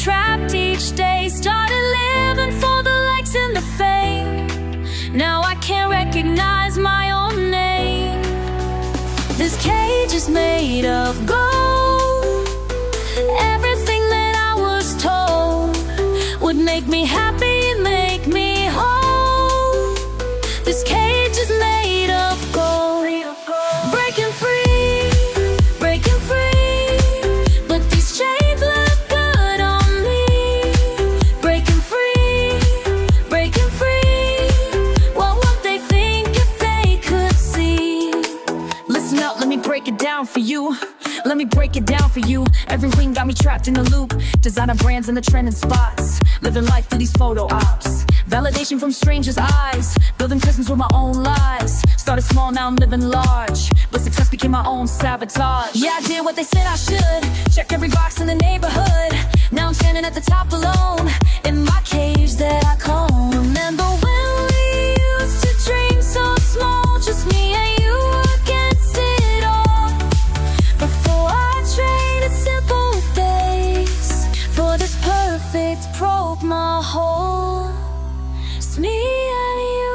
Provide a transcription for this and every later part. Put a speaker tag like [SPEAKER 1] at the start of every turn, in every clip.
[SPEAKER 1] trapped each day. Started living for the likes and the fame. Now I can't recognize my own name. This cage is made of gold. Everything that I was told would make me happy, make me whole. This cage is made of gold. Breaking free, breaking free. But these chains look good on me. Breaking free, breaking free. What would they think if they could see? Listen up, let me break it down for you. Let me break it down for you. Every ring got me trapped in a loop. Designer brands in the trending spots. Living life through these photo ops. Validation from strangers' eyes. Building prisons with my own lies. Started small, now I'm living large. But success became my own sabotage. Yeah, I did what they said I should. Check every box in the neighborhood. Now I'm standing at the top alone, in my cage that I call. Remember when we used to dream so small, just me and you against it all. Before I traded simple days for this perfect broke my whole. It's me and you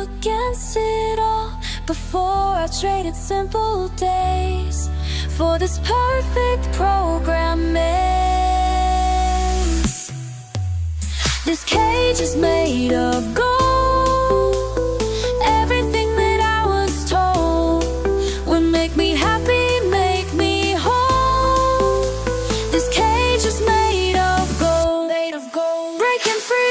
[SPEAKER 1] against it all. Before I traded simple days for this perfect program ends. This cage is made of gold. Everything that I was told would make me happy, make me whole. This cage is made of gold, breaking free.